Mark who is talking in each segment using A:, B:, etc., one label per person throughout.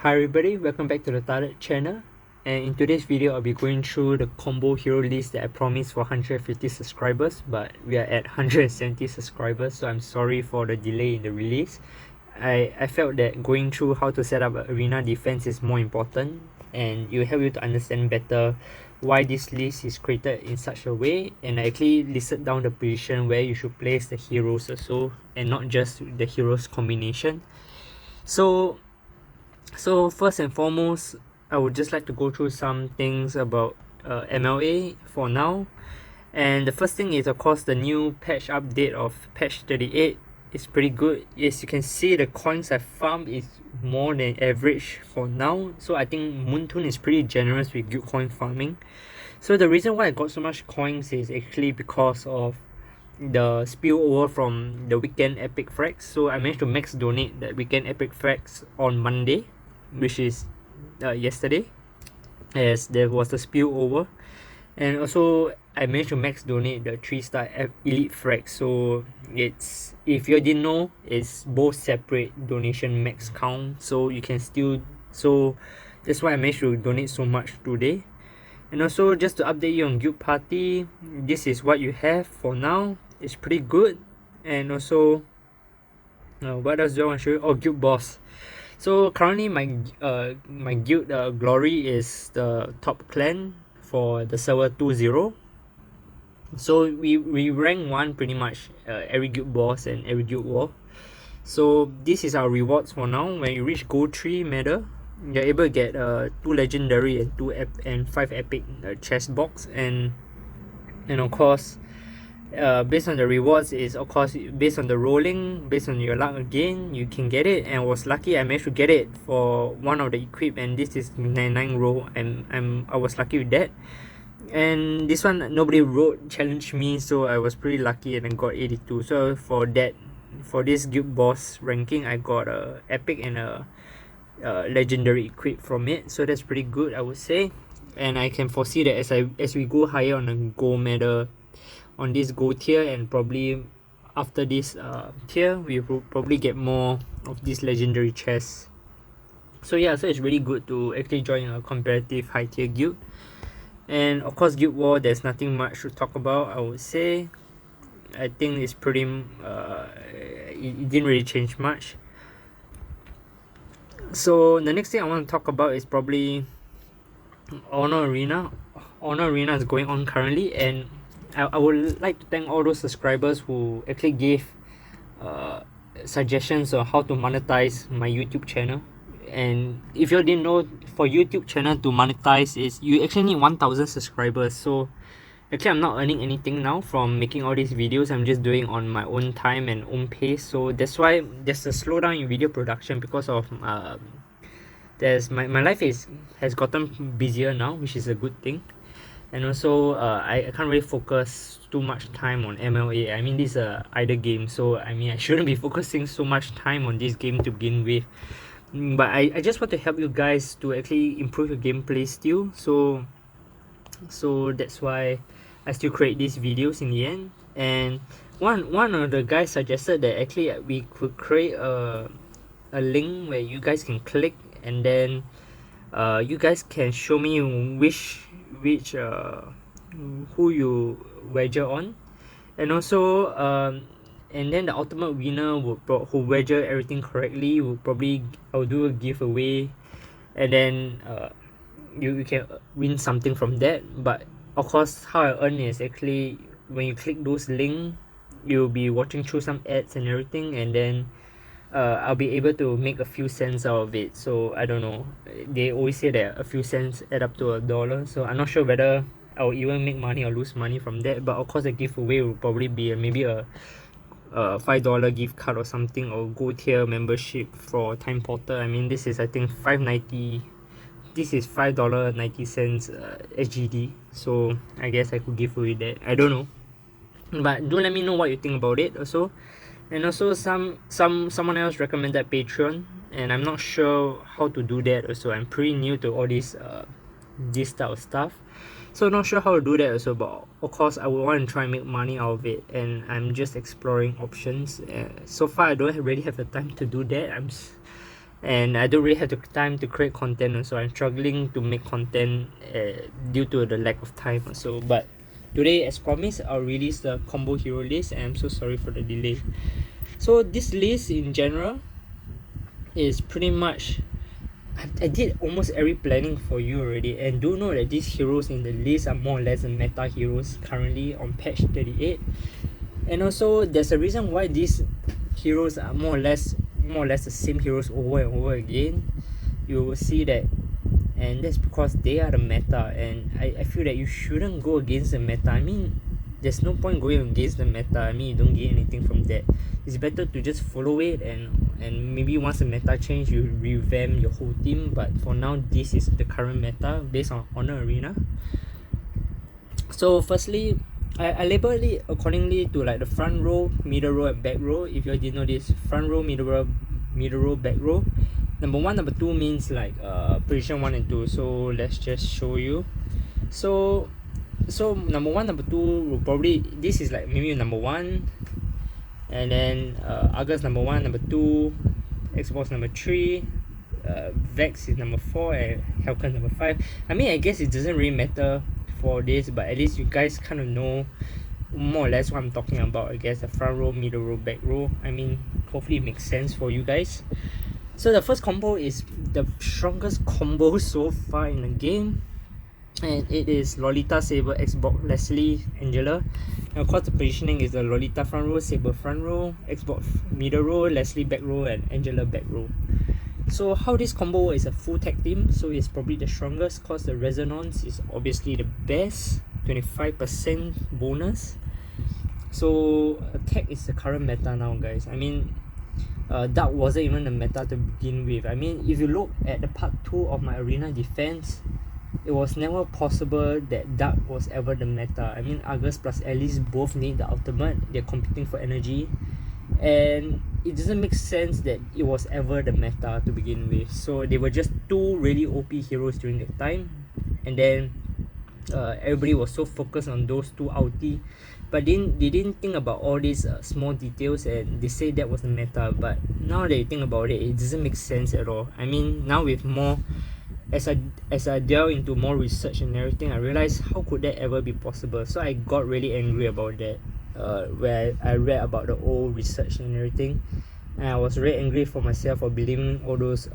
A: Hi everybody, welcome back to the TheTarded channel, and in today's video I'll be going through the combo hero list that I promised for 150 subscribers, but we are at 170 subscribers, so I'm sorry for the delay in the release. I felt that going through how to set up an arena defense is more important, and it will help you to understand better why this list is created in such a way, and I actually listed down the position where you should place the heroes also, and not just the heroes combination. So first and foremost, I would just like to go through some things about MLA for now. And the first thing is, of course, the new patch update of patch 38 is pretty good. As you can see, the coins I farmed is more than average for now. So I think Moontoon is pretty generous with guild coin farming. So the reason why I got so much coins is actually because of the spillover from the weekend epic frags. So I managed to max donate that weekend epic frags on Monday, which is yesterday, as there was a spillover. And also I managed to max donate the 3-star elite frag. So it's, if you didn't know, it's both separate donation max count, so you can still, so that's why I managed to donate so much today. And also, just to update you on guild party, this is what you have for now. It's pretty good. And also, what else do I want to show you? Oh, guild boss. So currently my guild glory is the top clan for the server 2.0. So we rank 1 pretty much every guild boss and every guild war. So this is our rewards for now. When you reach gold 3 medal, you're able to get 2 legendary and 5 epic chest box, and of course, based on the rewards is, of course, based on the rolling, based on your luck again, you can get it. And I was lucky, I managed to get it for one of the equip, and this is 99 roll, and I was lucky with that. And this one nobody challenged me, so I was pretty lucky and I got 82. So for this guild boss ranking, I got a epic and a legendary equip from it, so that's pretty good, I would say. And I can foresee that as we go higher on the gold medal, on this gold tier, and probably after this tier, we will probably get more of these legendary chests. So yeah, so it's really good to actually join a competitive high tier guild. And of course, guild war, there's nothing much to talk about, I would say. I think it's pretty it didn't really change much. So the next thing I want to talk about is probably Honor Arena. Honor Arena is going on currently, and I would like to thank all those subscribers who actually gave suggestions on how to monetize my YouTube channel. And if you didn't know, for YouTube channel to monetize is you actually need 1000 subscribers. So actually I'm not earning anything now from making all these videos. I'm just doing on my own time and own pace, so that's why there's a slowdown in video production because of there's my life has gotten busier now, which is a good thing. And also I can't really focus too much time on MLA. I mean, this is a idle game, so I mean I shouldn't be focusing so much time on this game to begin with. But I just want to help you guys to actually improve your gameplay still, so that's why I still create these videos in the end. And one of the guys suggested that actually we could create a link where you guys can click, and then you guys can show me which who you wager on. And also and then the ultimate winner who wager everything correctly will probably, I'll do a giveaway, and then you can win something from that. But of course, how I earn is actually when you click those links, you'll be watching through some ads and everything, and then I'll be able to make a few cents out of it. So I don't know, they always say that a few cents add up to $1, so I'm not sure whether I'll even make money or lose money from that. But of course, the giveaway will probably be maybe a $5 gift card or something, or gold tier membership for Time Porter. I mean, this is, I think, $5.90. This is $5.90 SGD, so I guess I could give away that. I don't know, but do let me know what you think about it also. And also someone else recommended Patreon, and I'm not sure how to do that also. I'm pretty new to all this type of stuff, so not sure how to do that also. But of course, I would want to try and make money out of it, and I'm just exploring options. So far I don't really have the time to do that. and I don't really have the time to create content, so I'm struggling to make content due to the lack of time also. But today, as promised, I'll release the combo hero list, and I'm so sorry for the delay. So this list in general is pretty much, I did almost every planning for you already, and do know that these heroes in the list are more or less the meta heroes currently on patch 38. And also there's a reason why these heroes are more or less the same heroes over and over again. You will see that, and that's because they are the meta, and I feel that you shouldn't go against the meta. I mean, there's no point going against the meta. I mean, you don't gain anything from that. It's better to just follow it, and maybe once the meta change, you revamp your whole team. But for now, this is the current meta based on Honor Arena. So firstly, I label it accordingly to like the front row, middle row, and back row. If you didn't know this, front row, middle row, back row. Number 1, number 2 means like position 1 and 2. So let's just show you. So number 1, number 2 will probably, this is like maybe number 1, and then August number 1, number 2, Xbox number 3, Vex is number 4, and Helkan number 5. I mean, I guess it doesn't really matter for this, but at least you guys kind of know more or less what I'm talking about. I guess the front row, middle row, back row. I mean, hopefully it makes sense for you guys. So the first combo is the strongest combo so far in the game, and it is Lolita, Saber, Xbox, Leslie, Angela. And of course the positioning is the Lolita front row, Saber front row, Xbox middle row, Leslie back row, and Angela back row. So how this combo is a full tag team, so it's probably the strongest because the resonance is obviously the best, 25% bonus. So attack is the current meta now, guys. I mean, Dark wasn't even the meta to begin with. I mean, if you look at the part 2 of my arena defense, it was never possible that Dark was ever the meta. I mean, Argus plus Alice both need the ultimate, they're competing for energy, and it doesn't make sense that it was ever the meta to begin with. So they were just two really OP heroes during that time, and then everybody was so focused on those two ulti, but they didn't think about all these small details, and they say that was the meta. But now that you think about it, it doesn't make sense at all. I mean, now with more, as I delve into more research and everything, I realized how could that ever be possible. So I got really angry about that, where I read about the old research and everything, and I was really angry for myself for believing all those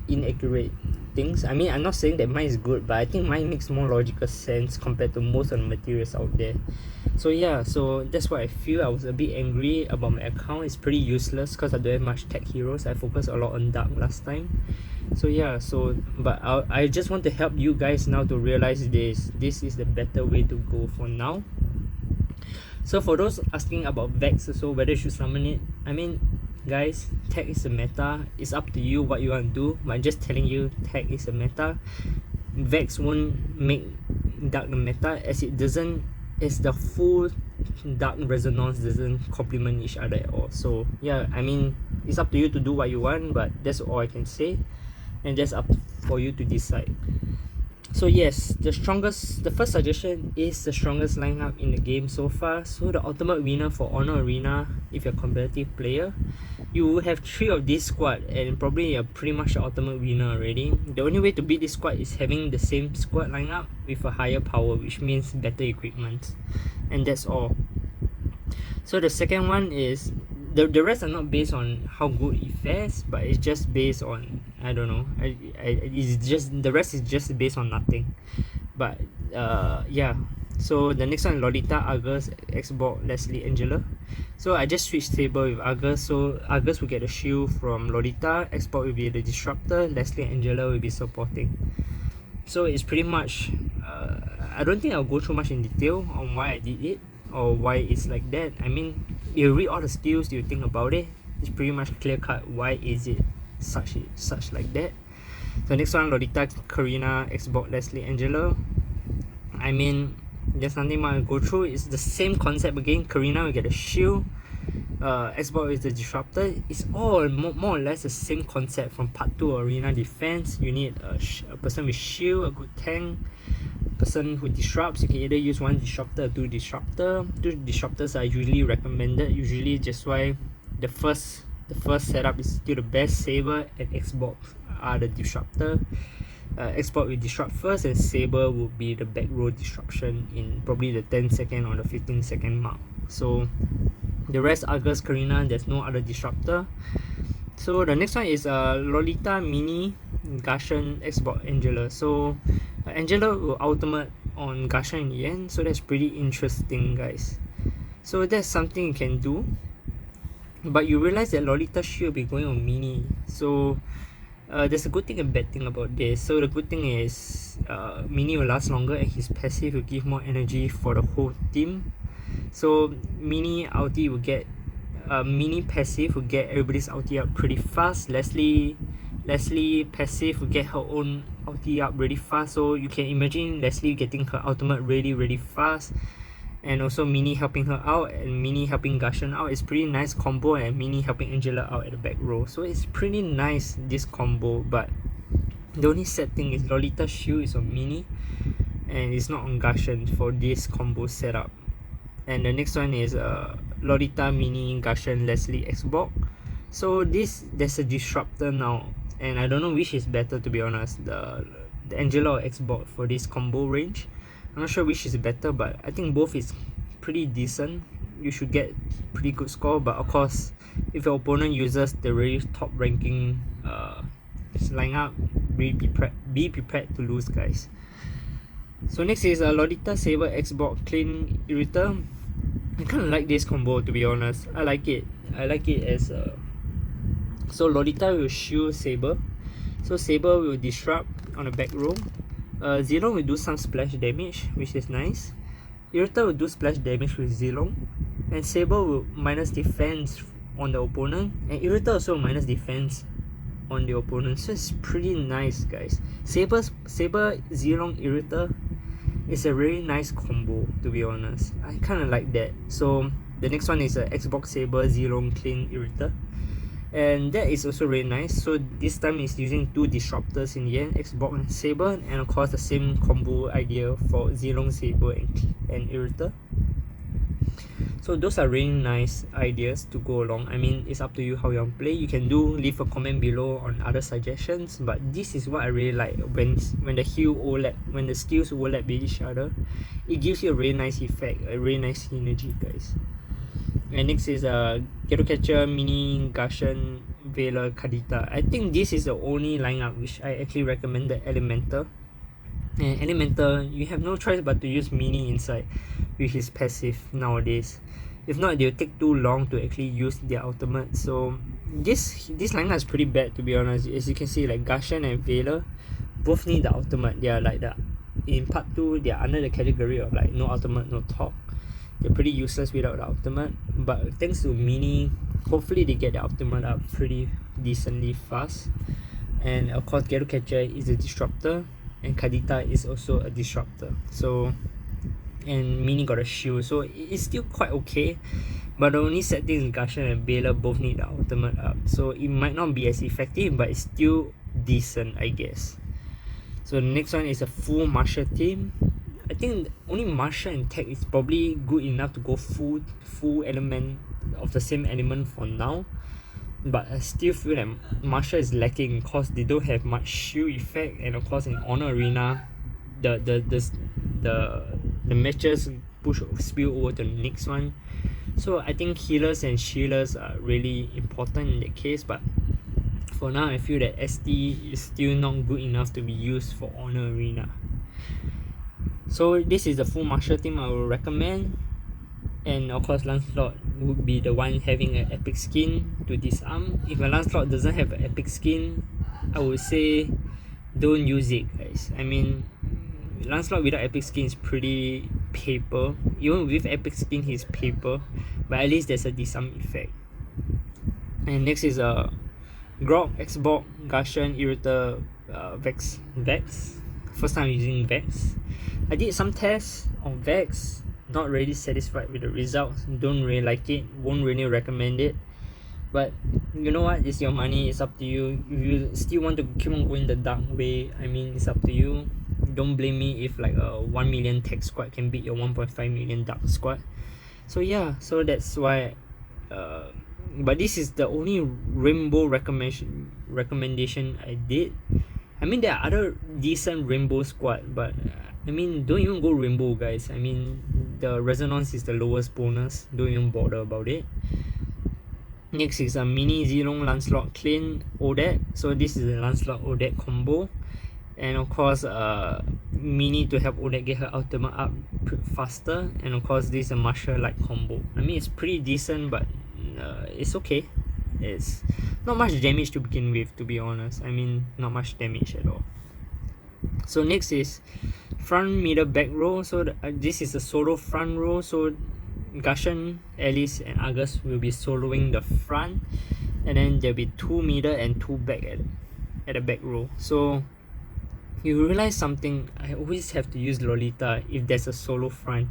A: inaccurate things. I mean, I'm not saying that mine is good, but I think mine makes more logical sense compared to most of the materials out there. So yeah, so that's what I feel. I was a bit angry about my account. It's pretty useless because I don't have much tech heroes. I focused a lot on Dark last time. So yeah, so but I just want to help you guys now to realize this is the better way to go for now. So for those asking about Vex, so whether you should summon it, I mean, guys, tag is a meta. It's up to you what you want to do, but I'm just telling you tag is a meta. Vex won't make Dark the meta, as it doesn't, as the full Dark resonance doesn't complement each other at all. So yeah, I mean, it's up to you to do what you want, but that's all I can say, and that's up for you to decide. So yes, the first suggestion is the strongest lineup in the game so far. So the ultimate winner for Honor Arena, if you're a competitive player, you will have 3 of this squad, and probably you're pretty much the ultimate winner already. The only way to beat this squad is having the same squad lineup with a higher power, which means better equipment, and that's all. So the second one is, the rest are not based on how good it fares, but it's just based on, I don't know, it's just, the rest is just based on nothing. But yeah, so the next one, Lolita, Argus, Xbox, Leslie, Angela. So I just switched table with Argus. So Argus will get a shield from Lolita, Xbox will be the disruptor, Leslie and Angela will be supporting. So it's pretty much, I don't think I'll go through much in detail on why I did it or why it's like that. I mean, you read all the skills, you think about it, it's pretty much clear cut why is it such like that. So next one, Lolita, Karina, Xbox, Leslie, Angela. I mean, there's nothing much to go through. It's the same concept again. Karina will get a shield, Xbox is the disruptor. It's all more or less the same concept from part 2 arena defense. You need a person with shield, a good tank, person who disrupts. You can either use 1 disruptor or 2 disruptor. 2 disruptors are usually recommended, usually just why the first the first setup is still the best. Saber and Xbox are the disruptor. Xbox will disrupt first, and Saber will be the back row disruption in probably the 10-second or the 15-second mark. So the rest, Argus, Karina, there's no other disruptor. So the next one is Lolita, Mini, Gashan, Xbox, Angela. So Angela will ultimate on Gashan in the end, so that's pretty interesting, guys. So that's something you can do, but you realize that Lolita should be going on Mini. So there's a good thing and bad thing about this. So the good thing is Mini will last longer, and his passive will give more energy for the whole team. So Mini ulti will get Mini passive will get everybody's ulti up pretty fast. Leslie passive will get her own ulti up really fast. So you can imagine Leslie getting her ultimate really fast, and also Mini helping her out, and Mini helping Gashan out. It's pretty nice combo, and Mini helping Angela out at the back row. So it's pretty nice, this combo. But the only sad thing is Lolita's shield is on Mini and it's not on Gashan for this combo setup. And the next one is Lolita, Mini, Gashan, Leslie, Xbox. So there's a disruptor now, and I don't know which is better, to be honest, the Angela or Xbox for this combo range. I'm not sure which is better, but I think both is pretty decent. You should get pretty good score, but of course, if your opponent uses the really top ranking lineup, be prepared to lose, guys. So next is Lolita, Saber, Xbox, Clean, Irrita. I kind of like this combo, to be honest. I like it as so Lolita will shield Saber, so Saber will disrupt on the back row. Zilong will do some splash damage, which is nice. Irrita will do splash damage with Zilong, and Saber will minus defense on the opponent, and Irrita also minus defense on the opponent. So it's pretty nice, guys. Saber, Zilong, Irrita is a really nice combo, to be honest. I kind of like that. So the next one is Xbox, Saber, Zilong, Clean, Irrita, and that is also really nice. So this time it's using two disruptors in the end, Xbox and Saber, and of course the same combo idea for Zilong, Saber, and Irrita. So those are really nice ideas to go along. I mean, it's up to you how you want to play. You can leave a comment below on other suggestions, but this is what I really like when the skills overlap with each other. It gives you a really nice effect, a really nice synergy, guys. And next is Ghetto Catcher, Mini, Gashan, Vela, Kadita. I think this is the only lineup which I actually recommend, the Elemental. And Elemental, you have no choice but to use Mini inside with his passive nowadays. If not, they'll take too long to actually use their ultimate. So this lineup is pretty bad, to be honest. As you can see, like Gashan and Vela both need the ultimate. They are like in part 2, they are under the category of like no ultimate, no talk. They're pretty useless without the ultimate, but thanks to Mini, hopefully they get the ultimate up pretty decently fast. And of course, Ghetto Catcher is a disruptor, and Kadita is also a disruptor. So, and Mini got a shield, so it's still quite okay. But the only sad thing is Gashan and Bela both need the ultimate up, so it might not be as effective, but it's still decent, I guess. So the next one is a full martial team. I think only martial and tech is probably good enough to go full element of the same element for now. But I still feel that martial is lacking because they don't have much shield effect, and of course in Honor Arena, the matches spill over to the next one. So I think healers and shielders are really important in that case. But for now, I feel that ST is still not good enough to be used for Honor Arena. So this is the full martial team I will recommend, and of course Lancelot would be the one having an epic skin to disarm. If a Lancelot doesn't have an epic skin, I would say don't use it, guys. I mean, Lancelot without epic skin is pretty paper. Even with epic skin he's paper, but at least there's a disarm effect. And next is Grog, Xbox, Gashan, Irrita, Vex. First time using Vex. I did some tests on Vex, not really satisfied with the results, don't really like it, won't really recommend it. But you know what, it's your money, it's up to you. If you still want to keep on going the dark way, I mean, it's up to you. Don't blame me if like a 1 million tech squad can beat your 1.5 million dark squad. So yeah, so that's why but this is the only rainbow recommendation I did. I mean, there are other decent rainbow squad, but I mean, don't even go rainbow, guys. I mean, the resonance is the lowest bonus. Don't even bother about it. Next is a mini Zilong Lancelot Clean Odet. So this is a Lancelot Odet combo, and of course mini to help Odet get her ultimate up faster, and of course this is a martial like combo. I mean, it's pretty decent, but it's okay. It's not much damage to begin with, to be honest. I mean, not much damage at all. So next is front, middle, back row. So this is a solo front row. So Gashan, Alice and Argus will be soloing the front, and then there'll be 2 middle and 2 back at the back row. So you realize something, I always have to use Lolita if there's a solo front,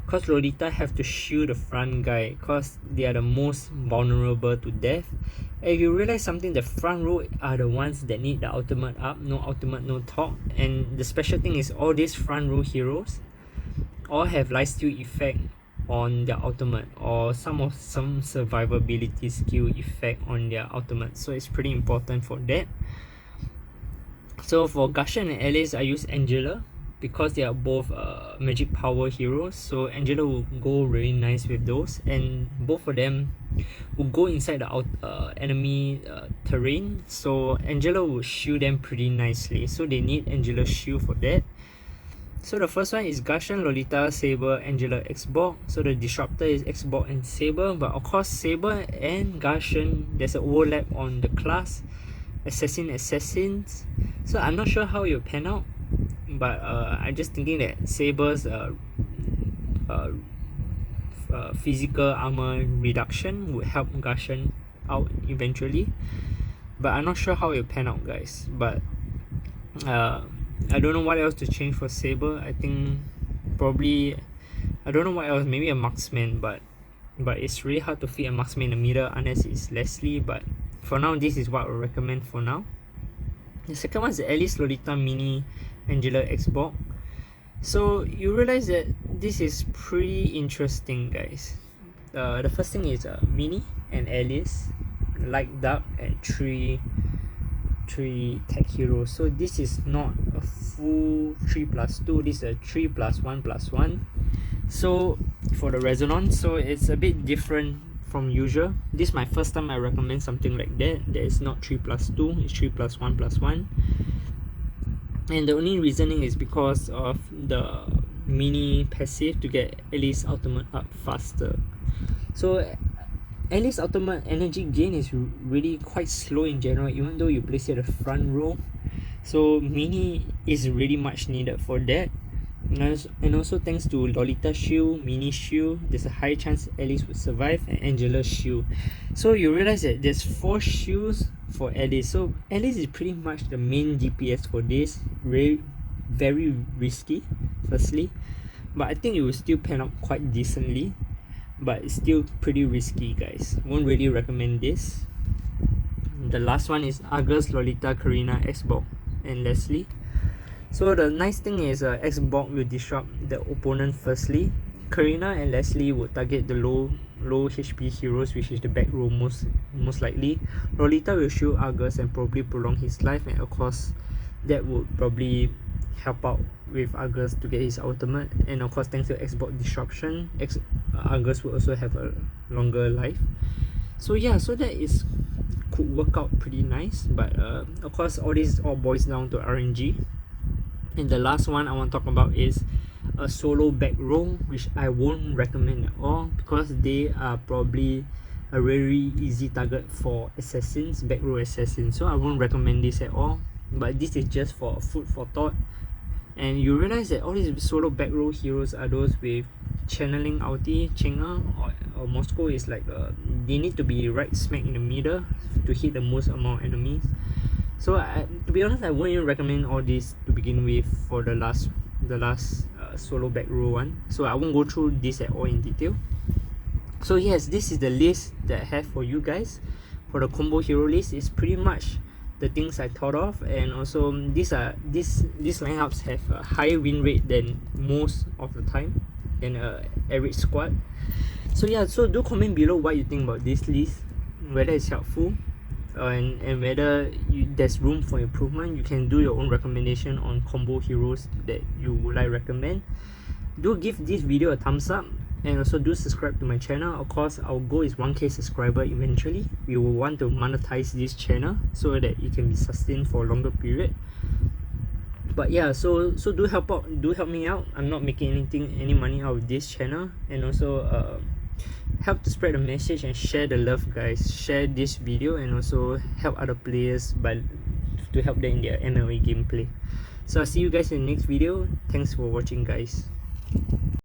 A: because Lolita have to shield the front guy, because they are the most vulnerable to death. And if you realize something, the front row are the ones that need the ultimate up, no ultimate, no talk. And the special thing is all these front row heroes all have lifesteal effect on their ultimate, or some survivability skill effect on their ultimate, so it's pretty important for that. So for Gashan and Alice, I use Angela because they are both magic power heroes, so Angela will go really nice with those, and both of them will go inside the enemy terrain, so Angela will shield them pretty nicely, so they need Angela's shield for that. So the first one is Gashan, Lolita, Saber, Angela, Xbox. So the disruptor is Xbox and Saber, but of course Saber and Gashan, there's an overlap on the class assassins. So I'm not sure how it will pan out, but I'm just thinking that Saber's physical armor reduction would help Gashan out eventually, but I'm not sure how it will pan out, guys. But I don't know what else to change for Saber. I think probably, I don't know what else, maybe a marksman, but it's really hard to fit a marksman in the middle unless it's Leslie. But for now, this is what I would recommend for now. The second one is Alice, Lolita, Mini, Angela, Xbox. So you realize that this is pretty interesting, guys. The first thing is Mini and Alice, Light Dark, and three tech heroes. So this is not a full 3+2, this is a 3+1+1. So for the resonance, so it's a bit different from usual. This is my first time I recommend something like that is not 3+2, it's 3+1+1. And the only reasoning is because of the mini passive to get Alice ultimate up faster. So Alice ultimate energy gain is really quite slow in general, even though you place it at the front row. So mini is really much needed for that. And also thanks to Lolita shield, Mini shield, there's a high chance Alice would survive, and Angela shield. So you realize that there's 4 shields for Alice. So Alice is pretty much the main DPS for this. Very risky, firstly, but I think it will still pan out quite decently. But it's still pretty risky, guys. Won't really recommend this. The last one is Argus, Lolita, Karina, Xbox, and Leslie. So the nice thing is Xbox will disrupt the opponent firstly. Karina and Leslie would target the low HP heroes, which is the back row most likely. Lolita will shield Argus and probably prolong his life, and of course that would probably help out with Argus to get his ultimate, and of course thanks to Xbox disruption, Argus will also have a longer life. So yeah, so that could work out pretty nice, but of course all this all boils down to RNG. And the last one I want to talk about is a solo back row, which I won't recommend at all because they are probably a very easy target for assassins, back row assassins, so I won't recommend this at all. But this is just for food for thought. And you realize that all these solo back row heroes are those with channeling ulti, Chenga or Moscow is like they need to be right smack in the middle to hit the most amount of enemies. So to be honest, I won't even recommend all this to begin with for the last solo back row one. So I won't go through this at all in detail. So yes, this is the list that I have for you guys. For the combo hero list, it's pretty much the things I thought of, and also these lineups have a higher win rate than most of the time than a average squad. So yeah, so do comment below what you think about this list. whether it's helpful, and whether there's room for improvement. You can do your own recommendation on combo heroes that you would like recommend. Do give this video a thumbs up, and also do subscribe to my channel. Of course, our goal is 1k subscriber eventually. We will want to monetize this channel so that it can be sustained for a longer period. But yeah, so do help me out. I'm not making any money out of this channel. And also help to spread the message and share the love, guys. Share this video and also help other players to help them in their MLA gameplay. So I'll see you guys in the next video. Thanks for watching, guys.